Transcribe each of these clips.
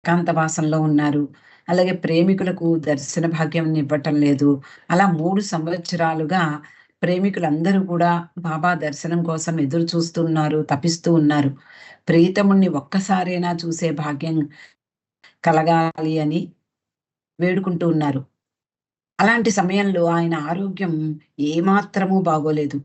ఏకాంతవాసంలో ఉన్నారు. అలాగే ప్రేమికులకు దర్శన భాగ్యం ఇవ్వటం లేదు. అలా 3 సంవత్సరాలుగా ప్రేమికులందరూ కూడా బాబా దర్శనం కోసం ఎదురు చూస్తున్నారు, తపిస్తూ ఉన్నారు. ప్రియతముడిని ఒక్కసారైనా చూసే భాగ్యం కలగాలి అని వేడుకుంటూ ఉన్నారు. అలాంటి సమయంలో ఆయన ఆరోగ్యం ఏమాత్రమూ బాగోలేదు.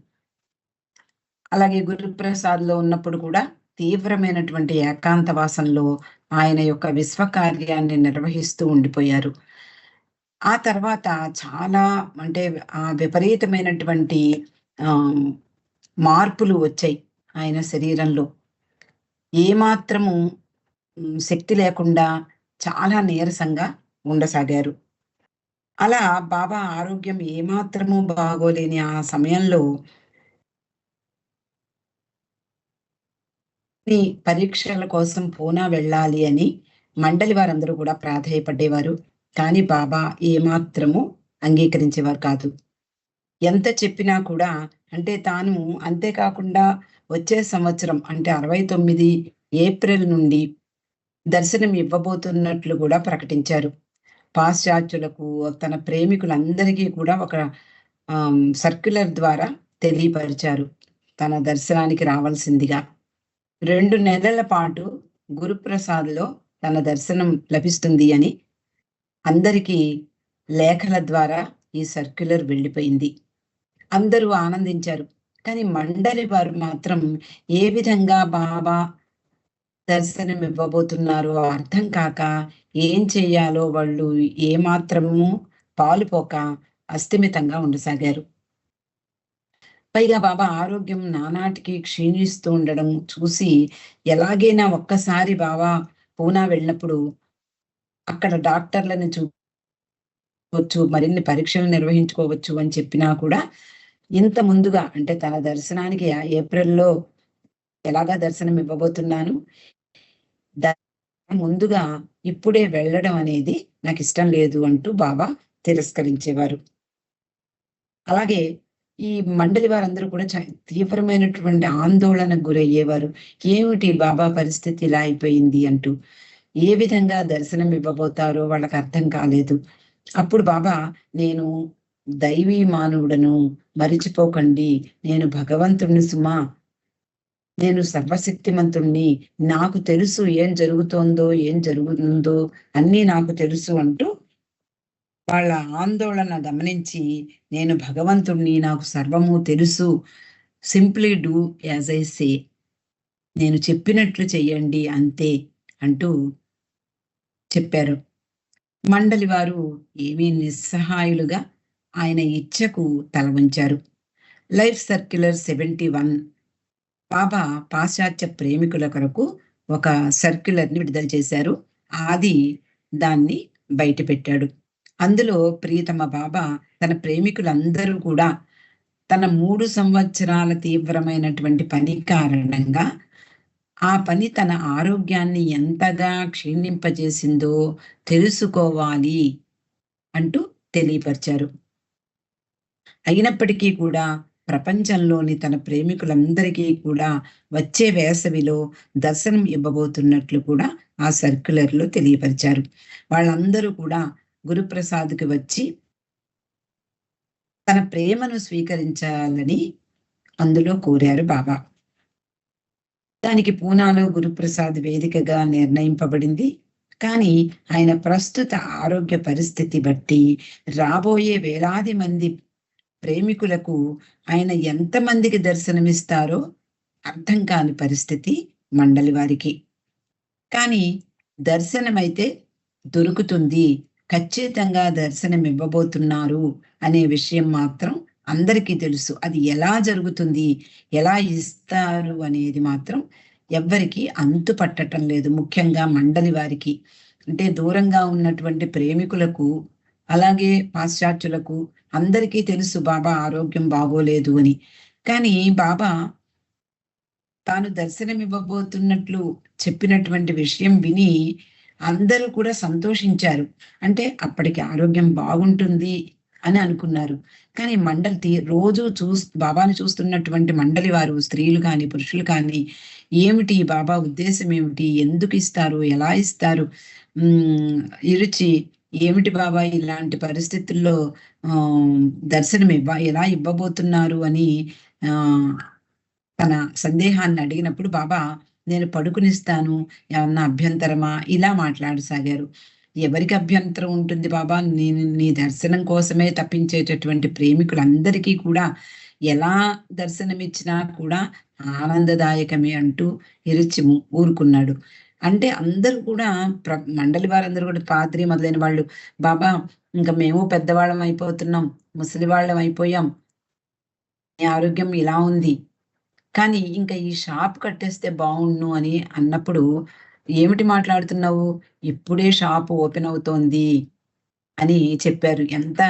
అలాగే గురుప్రసాద్‌లో ఉన్నప్పుడు కూడా తీవ్రమైనటువంటి ఏకాంతవాసంలో ఆయన యొక్క విశ్వకార్యాన్ని నిర్వహిస్తూ ఉండిపోయారు. ఆ తర్వాత చాలా అంటే విపరీతమైనటువంటి ఆహ్, మార్పులు వచ్చాయి ఆయన శరీరంలో. ఏమాత్రము శక్తి లేకుండా చాలా నీరసంగా ఉండసాగారు. అలా బాబా ఆరోగ్యం ఏమాత్రము బాగోలేని ఆ సమయంలో ఈ పరీక్షల కోసం పూనా వెళ్ళాలి అని మండలి వారందరూ కూడా ప్రాధేయపడేవారు. కానీ బాబా ఏమాత్రము అంగీకరించేవారు కాదు. ఎంత చెప్పినా కూడా అంటే తాను అంతేకాకుండా వచ్చే సంవత్సరం అంటే 69 ఏప్రిల్ నుండి దర్శనం ఇవ్వబోతున్నట్లు కూడా ప్రకటించారు. పాశ్చాత్యులకు, తన ప్రేమికులందరికీ కూడా ఒక సర్క్యులర్ ద్వారా తెలియపరిచారు. తన దర్శనానికి రావాల్సిందిగా. 2 నెలల పాటు గురుప్రసాద్‌లో తన దర్శనం లభిస్తుంది అని అందరికీ లేఖల ద్వారా ఈ సర్క్యులర్ వెళ్ళిపోయింది. అందరూ ఆనందించారు. కానీ మండలి వారు మాత్రం ఏ విధంగా బాబా దర్శనం ఇవ్వబోతున్నారో అర్థం కాక ఏం చేయాలో వాళ్ళు ఏమాత్రము పాలుపోక అస్థిమితంగా ఉండసాగారు. పైగా బాబా ఆరోగ్యం నానాటికి క్షీణిస్తూ ఉండడం చూసి ఎలాగైనా ఒక్కసారి బాబా పూనా వెళ్ళినప్పుడు అక్కడ డాక్టర్‌లని చూడవచ్చు, మరిన్ని పరీక్షలు నిర్వహించుకోవచ్చు అని చెప్పినా కూడా ఇంత ముందుగా అంటే తన దర్శనానికి ఏప్రిల్‌లో ఎలాగా దర్శనం ఇవ్వబోతున్నాను. ముందుగా ఇప్పుడే వెళ్ళడం అనేది నాకిష్టం లేదు అంటూ బాబా తిరస్కరించేవారు. అలాగే ఈ మండలి వారందరూ కూడా తీవ్రమైనటువంటి ఆందోళనకు గురయ్యేవారు. ఏమిటి బాబా పరిస్థితి ఇలా అయిపోయింది అంటూ. ఏ విధంగా దర్శనం ఇవ్వబోతారో వాళ్ళకర్థం కాలేదు. అప్పుడు బాబా నేను దైవీ మానవుడను, మరిచిపోకండి. నేను భగవంతుడిని సుమా. నేను సర్వశక్తిమంతుడిని. నాకు తెలుసు ఏం జరుగుతోందో, ఏం జరుగుతుందో అన్నీ నాకు తెలుసు అంటూ వాళ్ళ ఆందోళన గమనించి, నేను భగవంతుడిని, నాకు సర్వము తెలుసు. Simply do as I say. నేను చెప్పినట్లు చెయ్యండి అంతే అంటూ చెప్పారు. మండలి వారు ఏమీ నిస్సహాయులుగా ఆయన ఇచ్చకు తల వంచారు. లైఫ్ సర్క్యులర్ 71 బాబా పాశ్చాత్య ప్రేమికుల కొరకు ఒక సర్క్యులర్‌ని విడుదల చేశారు. ఆది దాన్ని బయటపెట్టాడు. అందులో ప్రియతమ బాబా తన ప్రేమికులందరూ కూడా తన 3 సంవత్సరాల తీవ్రమైనటువంటి పని కారణంగా ఆ పని తన ఆరోగ్యాన్ని ఎంతగా క్షీణింపజేసిందో తెలుసుకోవాలి అంటూ తెలియపరిచారు. అయినప్పటికీ కూడా ప్రపంచంలోని తన ప్రేమికులందరికీ కూడా వచ్చే వేసవిలో దర్శనం ఇవ్వబోతున్నట్లు కూడా ఆ సర్క్యులర్‌లో తెలియపరిచారు. వాళ్ళందరూ కూడా గురుప్రసాద్‌కి వచ్చి తన ప్రేమను స్వీకరించాలని అందులో కోరారు బాబా. దానికి పూనాలో గురుప్రసాద్ వేదికగా నిర్ణయింపబడింది. కానీ ఆయన ప్రస్తుత ఆరోగ్య పరిస్థితి బట్టి రాబోయే వేలాది మంది ప్రేమికులకు ఆయన ఎంతమందికి దర్శనమిస్తారో అర్థం కాని పరిస్థితి మండలి వారికి. కానీ దర్శనమైతే దొరుకుతుంది. ఖచ్చితంగా దర్శనం ఇవ్వబోతున్నారు అనే విషయం మాత్రం అందరికీ తెలుసు. అది ఎలా జరుగుతుంది, ఎలా ఇస్తారు అనేది మాత్రం ఎవ్వరికీ అంతు పట్టటం లేదు. ముఖ్యంగా మండలి వారికి. అంటే దూరంగా ఉన్నటువంటి ప్రేమికులకు, అలాగే పాశ్చాత్యులకు అందరికీ తెలుసు బాబా ఆరోగ్యం బాగోలేదు అని. కానీ బాబా తాను దర్శనమివ్వబోతున్నట్లు చెప్పినటువంటి విషయం విని అందరూ కూడా సంతోషించారు. అంటే అప్పటికి ఆరోగ్యం బాగుంటుంది అని అనుకున్నారు. కానీ రోజు బాబాని చూస్తున్నటువంటి మండలి వారు, స్త్రీలు కానీ, పురుషులు కానీ, ఏమిటి బాబా ఉద్దేశ్యం ఏమిటి? ఎందుకు ఇస్తారు? ఎలా ఇస్తారు? ఇరుచి ఏమిటి బాబా ఇలాంటి పరిస్థితుల్లో దర్శనం ఎలా ఇవ్వబోతున్నారు అని ఆహ్, తన సందేహాన్ని అడిగినప్పుడు బాబా నేను పడుకునిస్తాను, ఏమన్నా అభ్యంతరమా? ఇలా మాట్లాడసాగారు. ఎవరికి అభ్యంతరం ఉంటుంది బాబా? నేను నీ దర్శనం కోసమే తప్పించేటటువంటి ప్రేమికులందరికీ కూడా ఎలా దర్శనమిచ్చినా కూడా ఆనందదాయకమే అంటూ ఊరుకున్నాడు. అంటే అందరూ కూడా మండలి వారందరూ కూడా పాద్రి మొదలైన వాళ్ళు, బాబా ఇంక మేము పెద్దవాళ్ళం అయిపోతున్నాం, ముసలి వాళ్ళం అయిపోయాం. నీ ఆరోగ్యం ఇలా ఉంది. కానీ ఇంక ఈ షాప్ కట్టేస్తే బావుండును అని అన్నప్పుడు, "ఏమిటి మాట్లాడుతున్నావు? ఇప్పుడే షాపు ఓపెన్ అవుతోంది" అని చెప్పారు. ఎంత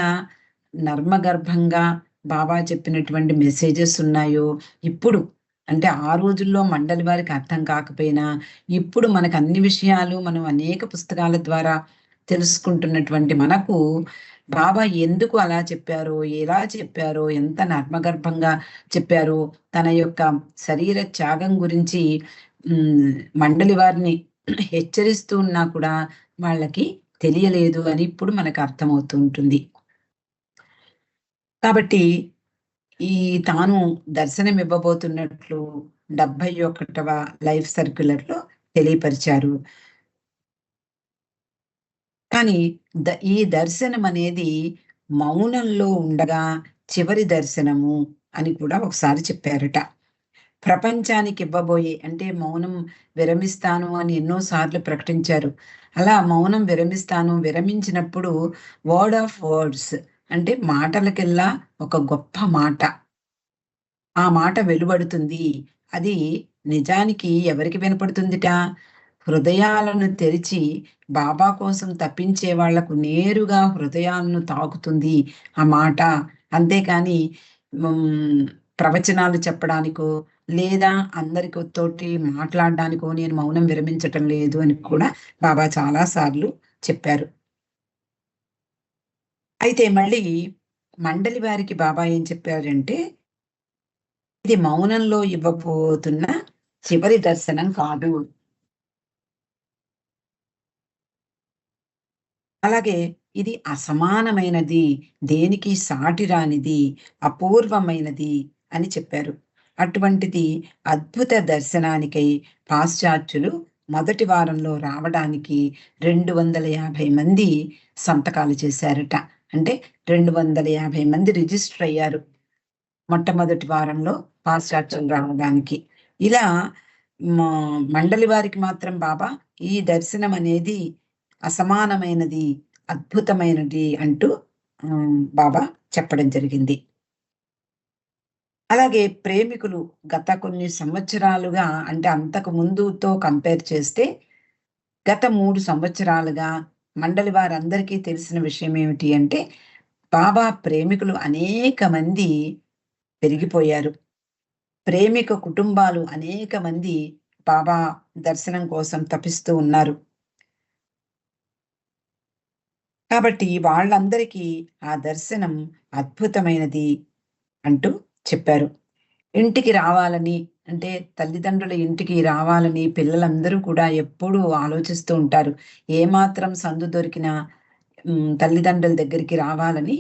నర్మగర్భంగా బాబా చెప్పినటువంటి మెసేజెస్ ఉన్నాయో, ఇప్పుడు అంటే ఆ రోజుల్లో మండలి వారికి అర్థం కాకపోయినా, ఇప్పుడు మనకు అన్ని విషయాలు మనం అనేక పుస్తకాల ద్వారా తెలుసుకుంటున్నటువంటి మనకు, బాబా ఎందుకు అలా చెప్పారో, ఎలా చెప్పారో, ఎంత నర్మగర్భంగా చెప్పారో, తన యొక్క శరీర త్యాగం గురించి హ్మ్, మండలి వారిని హెచ్చరిస్తూ ఉన్నా కూడా వాళ్ళకి తెలియలేదు అని ఇప్పుడు మనకు అర్థమవుతూ ఉంటుంది. కాబట్టి ఈ తాను దర్శనమివ్వబోతున్నట్లు 71వ లైఫ్ సర్క్యులర్‌లో తెలియపరిచారు. కానీ ఈ దర్శనమనేది మౌనంలో ఉండగా చివరి దర్శనము అని కూడా ఒకసారి చెప్పారట. ప్రపంచానికి ఇవ్వబోయే అంటే మౌనం విరమిస్తాను అని ఎన్నో సార్లు ప్రకటించారు. అలా మౌనం విరమించినప్పుడు వర్డ్ ఆఫ్ వర్డ్స్ అంటే మాటలకెల్లా ఒక గొప్ప మాట. ఆ మాట వెలువడుతుంది. అది నిజానికి ఎవరికి వినపడుతుందిట? హృదయాలను తెరిచి బాబా కోసం తప్పించే వాళ్లకు నేరుగా హృదయాలను తాకుతుంది ఆ మాట. అంతేకాని హ్మ్, ప్రవచనాలు చెప్పడానికో, లేదా తోటి మాట్లాడడానికో నేను మౌనం విరమించటం లేదు అని కూడా బాబా చాలా సార్లు చెప్పారు. అయితే మళ్ళీ మండలి వారికి బాబా ఏం చెప్పారంటే, ఇది మౌనంలో ఇవ్వబోతున్న చివరి దర్శనం కాదు. అలాగే ఇది అసమానమైనది, దేనికి సాటి రానిది, అపూర్వమైనది అని చెప్పారు. అటువంటిది అద్భుత దర్శనానికై పాశ్చాత్యులు మొదటి వారంలో రావడానికి 250 మంది సంతకాలు చేశారట. అంటే 250 మంది రిజిస్టర్ అయ్యారు. మొట్టమొదటి వారంలో పాశ్చాత్యులు రావడానికి. ఇలా మా మండలి వారికి మాత్రం బాబా ఈ దర్శనం అనేది అసమానమైనది, అద్భుతమైనది అంటూ బాబా చెప్పడం జరిగింది. అలాగే ప్రేమికులు గత కొన్ని సంవత్సరాలుగా అంటే అంతకు ముందుతో కంపేర్ చేస్తే గత 3 సంవత్సరాలుగా మండలి వారందరికీ తెలిసిన విషయం ఏమిటి అంటే, బాబా ప్రేమికులు అనేక మంది పెరిగిపోయారు. ప్రేమిక కుటుంబాలు అనేక మంది బాబా దర్శనం కోసం తపిస్తూ ఉన్నారు. కాబట్టి వాళ్ళందరికీ ఆ దర్శనం అద్భుతమైనది అంటూ చెప్పారు. ఇంటికి రావాలని అంటే తల్లిదండ్రుల ఇంటికి రావాలని పిల్లలందరూ కూడా ఎప్పుడూ ఆలోచిస్తూ ఉంటారు. ఏమాత్రం సందు దొరికినా తల్లిదండ్రుల దగ్గరికి రావాలని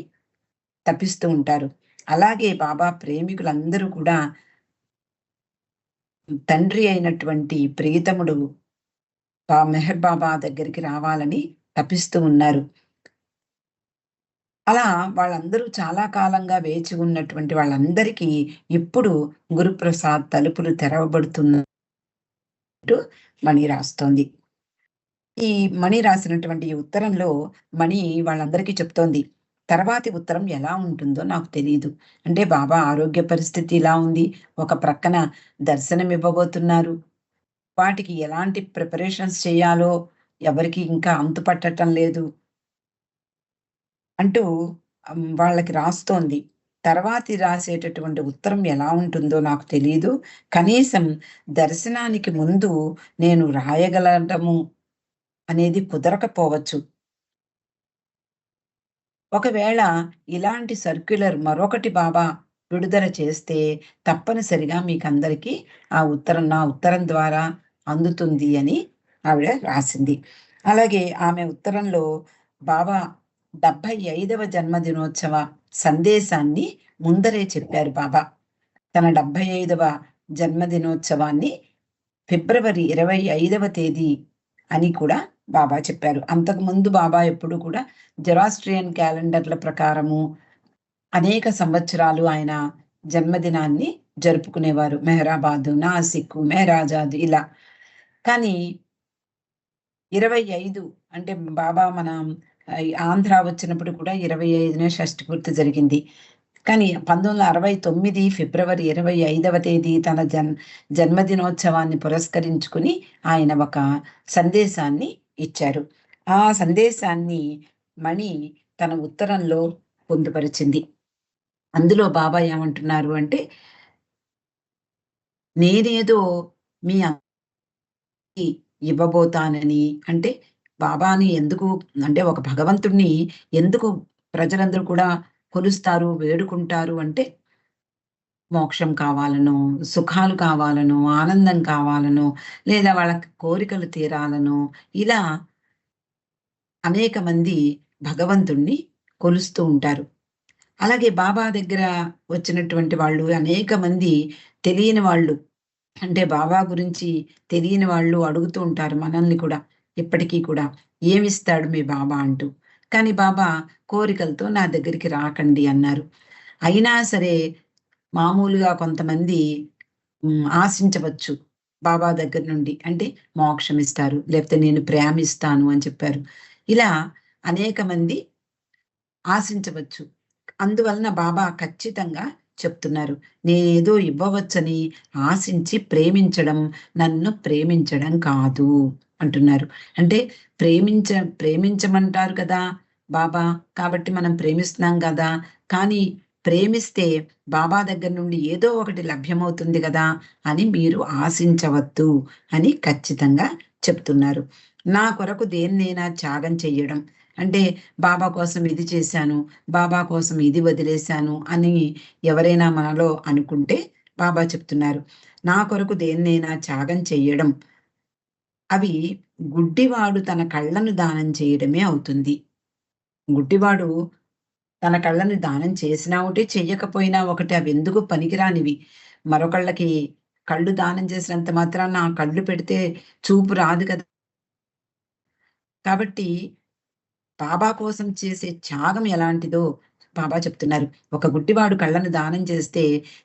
తపిస్తూ ఉంటారు. అలాగే బాబా ప్రేమికులందరూ కూడా తండ్రి అయినటువంటి ప్రియతముడు మెహర్ బాబా దగ్గరికి రావాలని తపిస్తూ ఉన్నారు. అలా వాళ్ళందరూ చాలా కాలంగా వేచి ఉన్నటువంటి వాళ్ళందరికీ ఇప్పుడు గురుప్రసాద్ తలుపులు తెరవబడుతున్నట్టు మణి రాస్తోంది. ఈ మణి రాసినటువంటి ఈ ఉత్తరంలో మణి వాళ్ళందరికీ చెప్తోంది. తర్వాతి ఉత్తరం ఎలా ఉంటుందో నాకు తెలీదు. అంటే బాబా ఆరోగ్య పరిస్థితి ఇలా ఉంది. ఒక ప్రక్కన దర్శనం ఇవ్వబోతున్నారు. వాటికి ఎలాంటి ప్రిపరేషన్స్ చేయాలో ఎవరికీ ఇంకా అంతు పట్టటం లేదు. అంటూ వాళ్ళకి రాస్తోంది. తర్వాతి రాసేటటువంటి ఉత్తరం ఎలా ఉంటుందో నాకు తెలీదు. కనీసం దర్శనానికి ముందు నేను రాయగలగటము అనేది కుదరకపోవచ్చు. ఒకవేళ ఇలాంటి సర్క్యులర్ మరొకటి బాబా విడుదల చేస్తే తప్పనిసరిగా మీకందరికీ నా ఉత్తరం ద్వారా అందుతుంది అని ఆవిడ రాసింది. అలాగే ఆమె ఉత్తరంలో బాబా 75వ జన్మదినోత్సవ సందేశాన్ని ముందరే చెప్పారు బాబా. తన 75వ జన్మదినోత్సవాన్ని ఫిబ్రవరి 25వ తేదీ అని కూడా బాబా చెప్పారు. అంతకుముందు బాబా ఎప్పుడు కూడా జొరాస్ట్రియన్ క్యాలెండర్ల ప్రకారము అనేక సంవత్సరాలు ఆయన జన్మదినాన్ని జరుపుకునేవారు. మెహరాబాదు, నాసిక్, మెహరాజాద్ ఇలా. కానీ 25 అంటే బాబా మన ఆంధ్ర వచ్చినప్పుడు కూడా 25నే షష్ఠి పూర్తి జరిగింది. కానీ 1969 ఫిబ్రవరి 25వ తేదీ తన జన్మదినోత్సవాన్ని పురస్కరించుకుని ఆయన ఒక సందేశాన్ని ఇచ్చారు. ఆ సందేశాన్ని మణి తన ఉత్తరంలో పొందుపరిచింది. అందులో బాబా ఏమంటున్నారు అంటే, నేనేదో మీ అందరికీ ఇవ్వబోతానని, అంటే బాబాని ఎందుకు, అంటే ఒక భగవంతుడిని ఎందుకు ప్రజలందరూ కూడా కొలుస్తారు, వేడుకుంటారు అంటే మోక్షం కావాలనో, సుఖాలు కావాలనో, ఆనందం కావాలనో, లేదా వాళ్ళ కోరికలు తీరాలనో, ఇలా అనేక మంది భగవంతుణ్ణి కొలుస్తూ ఉంటారు. అలాగే బాబా దగ్గర వచ్చినటువంటి వాళ్ళు అనేక మంది తెలియని వాళ్ళు, అంటే బాబా గురించి తెలియని వాళ్ళు అడుగుతూ ఉంటారు మనల్ని కూడా, ఇప్పటికీ కూడా ఏమిస్తాడు మీ బాబా అంటూ. కానీ బాబా కోరికలతో నా దగ్గరికి రాకండి అన్నారు. అయినా సరే మామూలుగా కొంతమంది ఆశించవచ్చు బాబా దగ్గర నుండి. అంటే మోక్షం ఇస్తారు, లేకపోతే నేను ప్రేమిస్తాను అని చెప్పారు. ఇలా అనేక మంది ఆశించవచ్చు. అందువలన బాబా ఖచ్చితంగా చెప్తున్నారు. నేనేదో ఇవ్వవచ్చని ఆశించి నన్ను ప్రేమించడం కాదు అంటున్నారు. అంటే ప్రేమించమంటారు కదా బాబా, కాబట్టి మనం ప్రేమిస్తున్నాం కదా! కానీ ప్రేమిస్తే బాబా దగ్గర నుండి ఏదో ఒకటి లభ్యమవుతుంది గదా అని మీరు ఆశించవద్దు అని ఖచ్చితంగా చెప్తున్నారు. నా కొరకు దేన్నైనా త్యాగం చెయ్యడం అంటే బాబా కోసం ఇది చేశాను, బాబా కోసం ఇది వదిలేశాను అని ఎవరైనా మనలో అనుకుంటే బాబా చెప్తున్నారు, నా కొరకు దేన్నైనా త్యాగం చెయ్యడం అవి గుడ్డివాడు తన కళ్ళను దానం చేయడమే అవుతుంది. గుడ్డివాడు తన కళ్ళని దానం చేసినా ఒకటి, చెయ్యకపోయినా ఒకటి, అవెందుకు పనికిరానివి. మరొకళ్ళకి కళ్ళు దానం చేసినంత మాత్రాన ఆ కళ్ళు పెడితే చూపు రాదు కదా! కాబట్టి బాబా కోసం చేసే త్యాగం ఎలాంటిదో బాబా చెప్తున్నారు. ఒక గుడ్డివాడు కళ్ళను దానం చేస్తే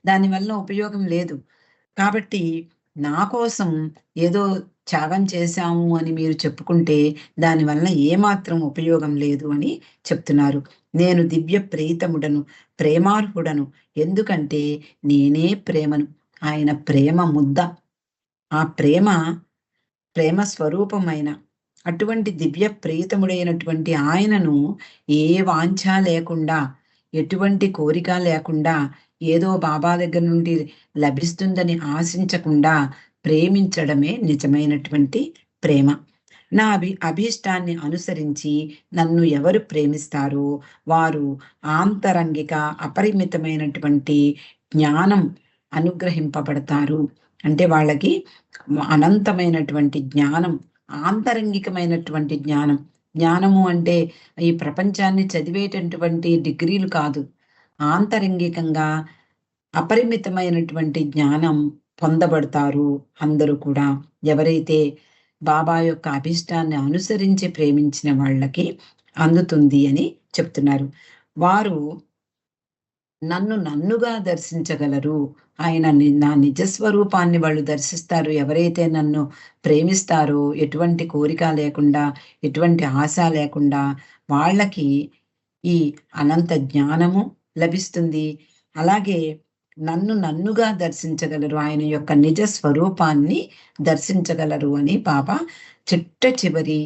దానివల్ల ఉపయోగం లేదు. కాబట్టి నా కోసం ఏదో త్యాగం చేశాము అని మీరు చెప్పుకుంటే దానివల్ల ఏమాత్రం ఉపయోగం లేదు అని చెప్తున్నారు. నేను దివ్య ప్రీతముడను, ప్రేమార్హుడను. ఎందుకంటే నేనే ప్రేమను. ఆయన ప్రేమ ముద్ద. ఆ ప్రేమ స్వరూపమైన అటువంటి దివ్య ప్రీతముడైనటువంటి ఆయనను ఏ వాంఛ లేకుండా, ఎటువంటి కోరిక లేకుండా, ఏదో బాబా దగ్గర నుండి లభిస్తుందని ఆశించకుండా ప్రేమించడమే నిజమైనటువంటి ప్రేమ. నా అభీష్టాన్ని అనుసరించి నన్ను ఎవరు ప్రేమిస్తారో వారు ఆంతరంగిక అపరిమితమైనటువంటి జ్ఞానం అనుగ్రహింపబడతారు. అంటే వాళ్ళకి అనంతమైనటువంటి జ్ఞానం, ఆంతరంగికమైనటువంటి జ్ఞానం. జ్ఞానము అంటే ఈ ప్రపంచాన్ని చదివేటటువంటి డిగ్రీలు కాదు. ఆంతరంగికంగా అపరిమితమైనటువంటి జ్ఞానం పొందబడతారు అందరూ కూడా. ఎవరైతే బాబా యొక్క అభీష్టాన్ని అనుసరించి ప్రేమించిన వాళ్ళకి అందుతుంది అని చెప్తున్నారు. వారు నన్నుగా దర్శించగలరు. ఆయన నా నిజ స్వరూపాన్ని వాళ్ళు దర్శిస్తారు. ఎవరైతే నన్ను ప్రేమిస్తారో, ఎటువంటి కోరిక లేకుండా, ఎటువంటి ఆశ లేకుండా వాళ్ళకి ఈ అనంత జ్ఞానము లభిస్తుంది. అలాగే నన్నుగా దర్శించగలరు. ఆయన యొక్క నిజ స్వరూపాన్ని దర్శించగలరు అని బాబా చిట్ట చివరి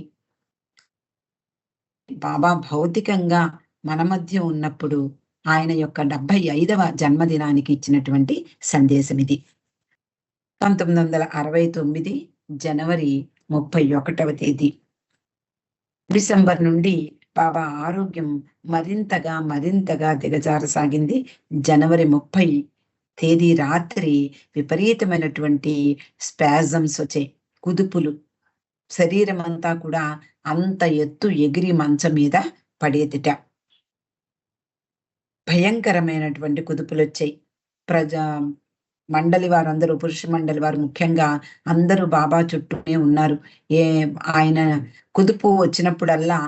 బాబా భౌతికంగా మన మధ్య ఉన్నప్పుడు ఆయన యొక్క 75వ జన్మదినానికి ఇచ్చినటువంటి సందేశం ఇది. 1969 జనవరి 31వ తేదీ. డిసెంబర్ నుండి బాబా ఆరోగ్యం మరింతగా మరింతగా దిగజారసాగింది. జనవరి 30 తేదీ రాత్రి విపరీతమైనటువంటి స్పాజమ్స్ వచ్చాయి. కుదుపులు. శరీరమంతా కూడా అంత ఎత్తు ఎగిరి మంచం మీద పడేదిట. భయంకరమైనటువంటి కుదుపులొచ్చాయి. ప్రజా మండలి వారందరూ, పురుష మండలి వారు ముఖ్యంగా అందరూ బాబా చుట్టూనే ఉన్నారు. ఆయన కుదుపు వచ్చినప్పుడల్లా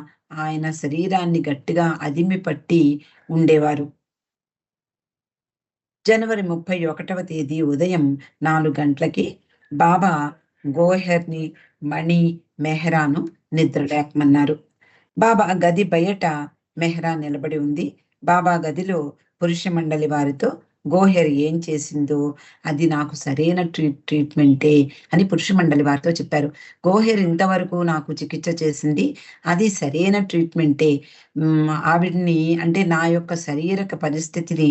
ఆయన శరీరాన్ని గట్టిగా అదిమి పట్టి ఉండేవారు. జనవరి 31వ తేదీ ఉదయం 4 గంటలకి బాబా గోహెర్‌ని, మణి, మెహ్రాను నిద్ర లేపమన్నారు. బాబా గది బయట మెహ్రా నిలబడి ఉంది. బాబా గదిలో పురుష మండలి వారితో గోహెర్ ఏం చేసిందో అది నాకు సరైన ట్రీట్మెంటే అని పురుష మండలి వారితో చెప్పారు. గోహెర్ ఇంతవరకు నాకు చికిత్స చేసింది. అది సరైన ట్రీట్మెంటే. ఆవిడని అంటే నా యొక్క శారీరక పరిస్థితిని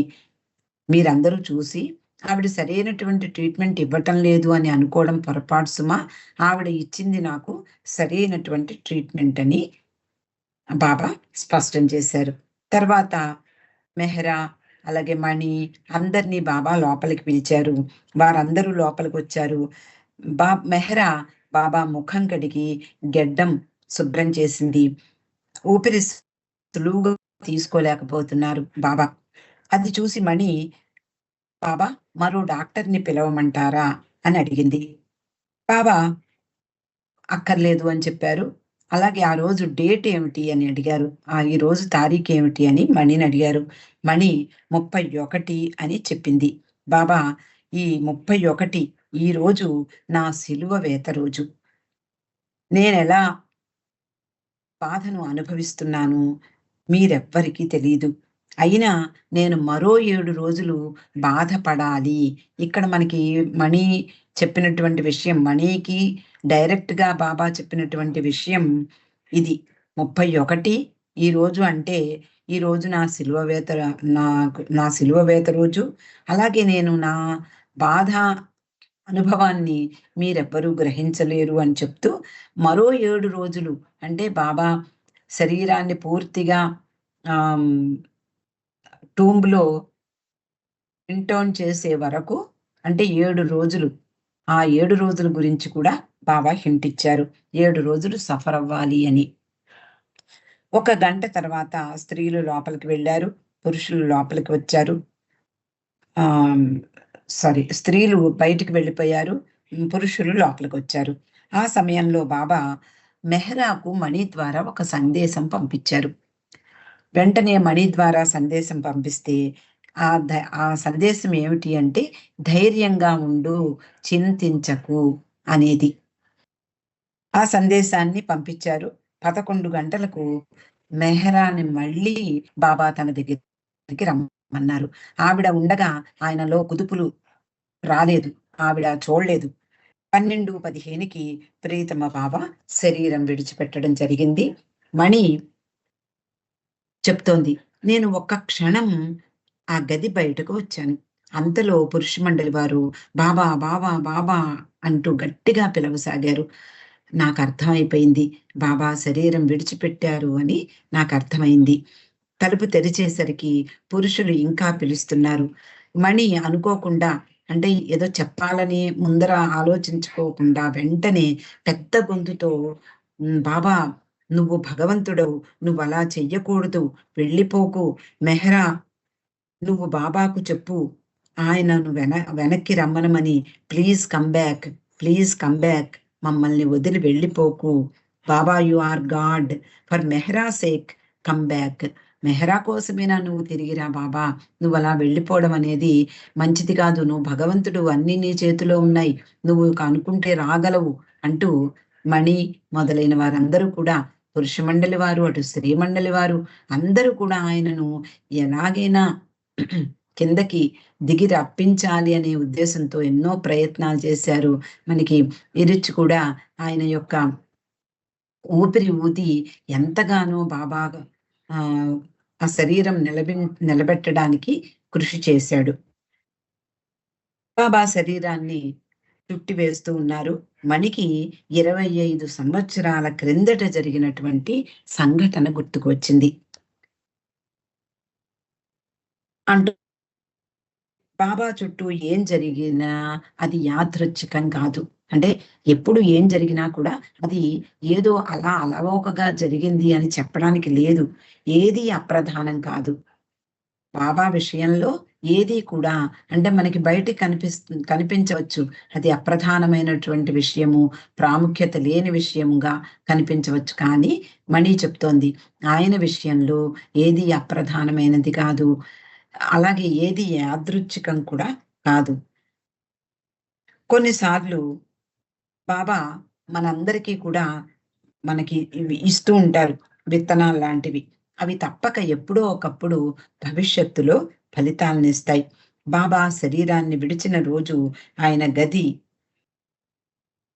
మీరందరూ చూసి ఆవిడ సరైనటువంటి ట్రీట్మెంట్ ఇవ్వటం లేదు అని అనుకోవడం పొరపాటు సుమా. ఆవిడ ఇచ్చింది నాకు సరైనటువంటి ట్రీట్మెంట్ అని బాబా స్పష్టం చేశారు. తర్వాత మెహ్రా, అలాగే మణి అందరినీ బాబా లోపలికి పిలిచారు. వారందరూ లోపలికొచ్చారు. మెహ్రా బాబా ముఖం కడిగి గెడ్డం శుభ్రం చేసింది. ఊపిరి సులువుగా తీసుకోలేకపోతున్నారు బాబా. అది చూసి మణి, బాబా మరో డాక్టర్‌ని పిలవమంటారా అని అడిగింది. బాబా అక్కర్లేదు అని చెప్పారు. అలాగే ఆ రోజు డేట్ ఏమిటి అని అడిగారు. ఈ రోజు తారీఖేమిటి అని మణిని అడిగారు. మణి 31 అని చెప్పింది. బాబా ఈ 31 ఈ రోజు నా శిలువ వేత రోజు. నేనెలా బాధను అనుభవిస్తున్నాను మీరెవ్వరికీ తెలీదు. అయినా నేను మరో 7 రోజులు బాధపడాలి. ఇక్కడ మనకి మణి చెప్పినటువంటి విషయం, మణికి డైరెక్ట్‌గా బాబా చెప్పినటువంటి విషయం ఇది. 31 ఈ రోజు అంటే, ఈ రోజు నా శిలువ వేత నా శిలువ వేత రోజు. అలాగే నేను నా బాధ అనుభవాన్ని మీరెవ్వరూ గ్రహించలేరు అని చెప్తూ, మరో 7 రోజులు అంటే బాబా శరీరాన్ని పూర్తిగా ఆహ్, టూంబ్‌లో ఇంటర్న్ చేసే వరకు అంటే 7 రోజులు. ఆ 7 రోజుల గురించి కూడా బాబా హింట్ ఇచ్చారు. 7 రోజులు సఫర్ అవ్వాలి అని. ఒక గంట తర్వాత స్త్రీలు లోపలికి వెళ్లారు. పురుషులు లోపలికి వచ్చారు. స్త్రీలు బయటికి వెళ్ళిపోయారు. పురుషులు లోపలికొచ్చారు. ఆ సమయంలో బాబా మెహ్రాకు మణి ద్వారా ఒక సందేశం పంపించారు. వెంటనే మణి ద్వారా సందేశం పంపిస్తే ఆ సందేశం ఏమిటి అంటే, ధైర్యంగా ఉండు, చింతించకు అనేది. ఆ సందేశాన్ని పంపించారు. 11 గంటలకు మెహ్రాని మళ్ళీ బాబా తన దగ్గరికి రమ్మన్నారు. ఆవిడ ఉండగా ఆయనలో కుదుపులు రాలేదు. ఆవిడ చూడలేదు. 12:15కి ప్రియతమ బాబా శరీరం విడిచిపెట్టడం జరిగింది. మణి చెప్తోంది, నేను ఒక్క క్షణం ఆ గది బయటకు వచ్చాను. అంతలో పురుష మండలి వారు బాబా, బాబా, బాబా అంటూ గట్టిగా పిలవసాగారు. నాకర్థమైపోయింది. బాబా శరీరం విడిచిపెట్టారు అని నాకర్థమైంది. తలుపు తెరిచేసరికి పురుషులు ఇంకా పిలుస్తున్నారు. మణి అనుకోకుండా అంటే ఏదో చెప్పాలని ముందర ఆలోచించుకోకుండా వెంటనే పెద్ద గొంతుతో బాబా నువ్వు భగవంతుడవు. నువ్వలా చెయ్యకూడదు. వెళ్ళిపోకు. మెహ్రా నువ్వు బాబాకు చెప్పు. ఆయనను వెనక్కి రమ్మనమని. Please come back. Please come back. మమ్మల్ని వదిలి వెళ్ళిపోకు. Baba you are God. For Mehra sake come back. Mehra కోసమేనా నువ్వు తిరిగిరా బాబా. నువ్వలా వెళ్ళిపోవడం అనేది మంచిది కాదు. నువ్వు భగవంతుడు. అన్నీ నీ చేతిలో ఉన్నాయి. నువ్వు అనుకుంటే రాగలవు అంటూ మణి మొదలైన వారందరూ కూడా, పురుష మండలి వారు, అటు స్త్రీ మండలి వారు అందరూ కూడా ఆయనను ఎలాగైనా కిందకి దిగి రప్పించాలి అనే ఉద్దేశంతో ఎన్నో ప్రయత్నాలు చేశారు. మనకి ఇరిచ్ కూడా ఆయన యొక్క ఊపిరి ఊది ఎంతగానో బాబా ఆ శరీరం నిలబెట్టడానికి కృషి చేశాడు. బాబా శరీరాన్ని చుట్టి వేస్తూ ఉన్నారు. మణికి 25 సంవత్సరాల క్రిందట జరిగినటువంటి సంఘటన గుర్తుకు వచ్చింది. అంటూ బాబా చుట్టూ ఏం జరిగినా అది యాదృచ్ఛికం కాదు. అంటే ఎప్పుడు ఏం జరిగినా కూడా అది ఏదో అలా అలవోకగా జరిగింది అని చెప్పడానికి లేదు. ఏది అప్రధానం కాదు. బాబా విషయంలో ఏది కూడా అంటే మనకి బయటికి కనిపించవచ్చు. అది అప్రధానమైనటువంటి విషయము, ప్రాముఖ్యత లేని విషయముగా కనిపించవచ్చు. కానీ మణి చెప్తోంది, ఆయన విషయంలో ఏది అప్రధానమైనది కాదు. అలాగే ఏది యాదృచ్ఛికం కూడా కాదు. కొన్నిసార్లు బాబా మనందరికీ కూడా మనకి ఇవి ఇస్తూ ఉంటారు. విత్తనాల్లాంటివి. అవి తప్పక ఎప్పుడో ఒకప్పుడు భవిష్యత్తులో ఫలితాలనిస్తాయి. బాబా శరీరాన్ని విడిచిన రోజు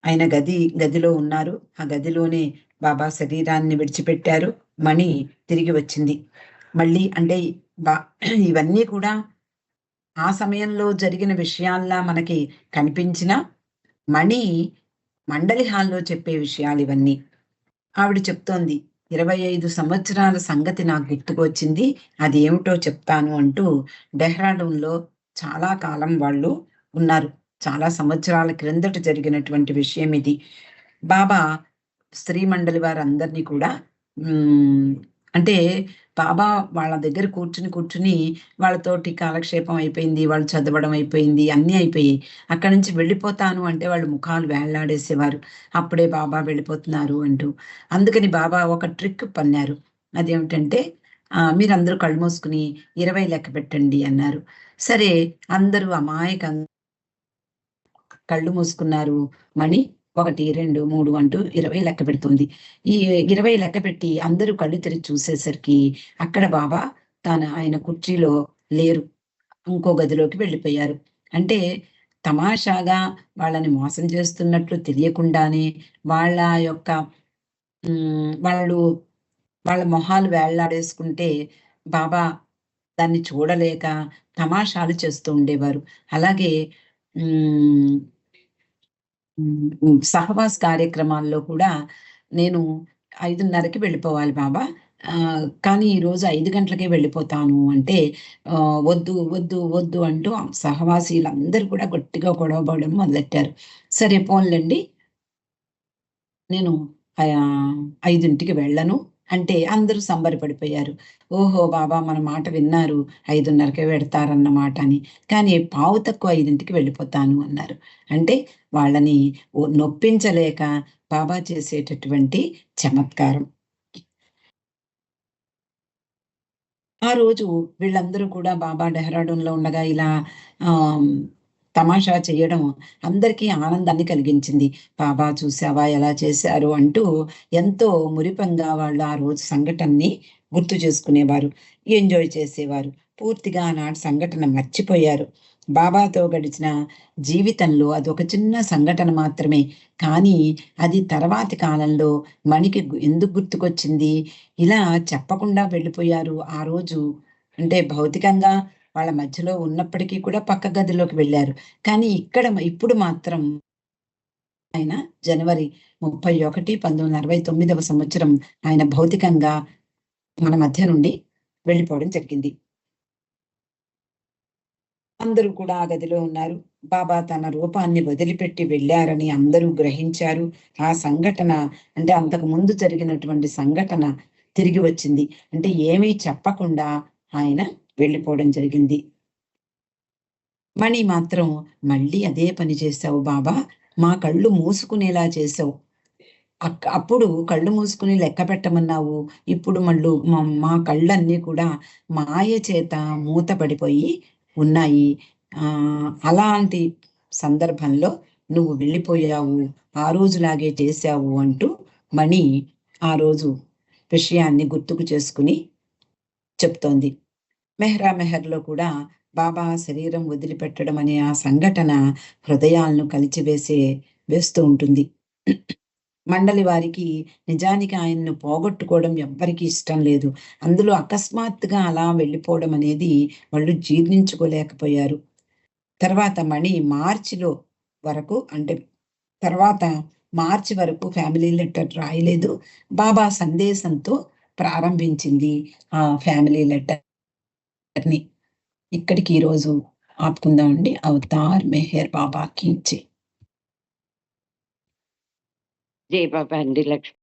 ఆయన గది గదిలో ఉన్నారు. ఆ గదిలోనే బాబా శరీరాన్ని విడిచిపెట్టారు. మణి తిరిగి వచ్చింది. మళ్ళీ అంటే బా ఇవన్నీ కూడా ఆ సమయంలో జరిగిన విషయాల్లా మనకి కనిపించినా, మణి మండలి హాల్‌లో చెప్పే విషయాలివన్నీ. ఆవిడ చెప్తోంది, 25 సంవత్సరాల సంగతి నాకు గుర్తుకొచ్చింది. అదేమిటో చెప్తాను అంటూ డెహ్రాడూన్‌లో చాలా కాలం వాళ్ళు ఉన్నారు. చాలా సంవత్సరాల క్రిందట జరిగినటువంటి విషయం ఇది. బాబా స్త్రీ మండలి వారందరినీ కూడా హ్మ్. అంటే బాబా వాళ్ళ దగ్గర కూర్చుని వాళ్ళతోటి కాలక్షేపం అయిపోయింది. వాళ్ళు చదవడం అయిపోయింది. అన్నీ అయిపోయాయి. అక్కడి నుంచి వెళ్ళిపోతాను అంటే వాళ్ళు ముఖాలు వేళ్లాడేసేవారు. అప్పుడే బాబా వెళ్ళిపోతున్నారు అంటూ. అందుకని బాబా ఒక ట్రిక్ పన్నారు. అదేమిటంటే మీరందరూ కళ్ళు మూసుకొని 20 లెక్క పెట్టండి అన్నారు. సరే అందరూ అమాయకంగా కళ్ళు మూసుకున్నారు. మణి 1, 2, 3 అంటూ 20 లెక్క పెడుతుంది. ఈ 20 లెక్క పెట్టి అందరూ కళ్ళు తెరిచి చూసేసరికి అక్కడ బాబా ఆయన కుర్చీలో లేరు. ఇంకో గదిలోకి వెళ్ళిపోయారు. అంటే తమాషాగా వాళ్ళని మోసం చేస్తున్నట్లు తెలియకుండానే వాళ్ళ యొక్క వాళ్ళు వాళ్ళ మొహాలు వేళ్లాడేసుకుంటే బాబా దాన్ని చూడలేక తమాషాలు చేస్తూ ఉండేవారు. అలాగే హ్మ్. సహవాస్ కార్యక్రమాల్లో కూడా నేను 5:30కి వెళ్ళిపోవాలి బాబా. కానీ ఈరోజు 5 గంటలకే వెళ్ళిపోతాను అంటే వద్దు, వద్దు, వద్దు అంటూ సహవాసీలందరూ కూడా గట్టిగా గొడవ పడడం మొదలెట్టారు. సరే పోన్లెండి నేను 5కి వెళ్ళను అంటే అందరూ సంబరపడిపోయారు. ఓహో! బాబా మన మాట విన్నారు. 5:30కే వెడతారన్నమాట అని. కానీ పావు తక్కువ 5కి వెళ్ళిపోతాను అన్నారు. అంటే వాళ్ళని నొప్పించలేక బాబా చేసేటటువంటి చమత్కారం. ఆ రోజు వీళ్ళందరూ కూడా బాబా డెహ్రాడూన్‌లో ఉండగా ఇలా ఆహ్, తమాషా చేయడం అందరికీ ఆనందాన్ని కలిగించింది. బాబా చూసావా ఎలా చేశారు అంటూ ఎంతో మురిపంగా వాళ్ళు ఆ రోజు సంఘటనని గుర్తు చేసుకునేవారు. ఎంజాయ్ చేసేవారు. పూర్తిగా ఆనాటి సంఘటన మర్చిపోయారు. బాబాతో గడిచిన జీవితంలో అదొక చిన్న సంఘటన మాత్రమే. కానీ అది తర్వాతి కాలంలో మణికి ఎందుకు గుర్తుకొచ్చింది? ఇలా చెప్పకుండా వెళ్ళిపోయారు ఆ రోజు. అంటే భౌతికంగా వాళ్ళ మధ్యలో ఉన్నప్పటికీ కూడా పక్క గదిలోకి వెళ్లారు. కానీ ఇప్పుడు మాత్రం ఆయన జనవరి 31, 1969వ సంవత్సరం ఆయన భౌతికంగా మన మధ్య నుండి వెళ్ళిపోవడం జరిగింది. అందరూ కూడా ఆ గదిలో ఉన్నారు. బాబా తన రూపాన్ని వదిలిపెట్టి వెళ్లారని అందరూ గ్రహించారు. ఆ సంఘటన అంటే అంతకు ముందు జరిగినటువంటి సంఘటన తిరిగి వచ్చింది. అంటే ఏమీ చెప్పకుండా ఆయన వెళ్ళిపోవడం జరిగింది. మణి మాత్రం "మళ్ళీ అదే పని చేశావు బాబా. మా కళ్ళు మూసుకునేలా చేశావు. అప్పుడు కళ్ళు మూసుకొని లెక్క పెట్టమన్నావు. ఇప్పుడు మా కళ్ళన్నీ కూడా మాయ చేత మూతపడిపోయి ఉన్నాయి. అలాంటి సందర్భంలో నువ్వు వెళ్ళిపోయావు. ఆ రోజులాగే చేశావు" అంటూ మణి ఆ రోజు విషయాన్ని గుర్తుకు చేసుకొని చెప్తోంది. 'మెహ్రా మెహర్‌లో' కూడా బాబా శరీరం వదిలిపెట్టడం అనే ఆ సంఘటన హృదయాలను వేస్తూ ఉంటుంది. మండలి వారికి నిజానికి ఆయన్ను పోగొట్టుకోవడం ఎవ్వరికీ ఇష్టం లేదు. అందులో అకస్మాత్తుగా అలా వెళ్ళిపోవడం అనేది వాళ్ళు జీర్ణించుకోలేకపోయారు. తర్వాత మణి మార్చిలో వరకు అంటే తర్వాత మార్చి వరకు ఫ్యామిలీ లెటర్ రాయలేదు. బాబా సందేశంతో ప్రారంభించింది ఆ ఫ్యామిలీ లెటర్‌ని. ఇక్కడికి ఈరోజు ఆపుకుందామండి. అవతార్ మెహర్ బాబా కీ జై. జై బాబా అండి. లక్ష్మి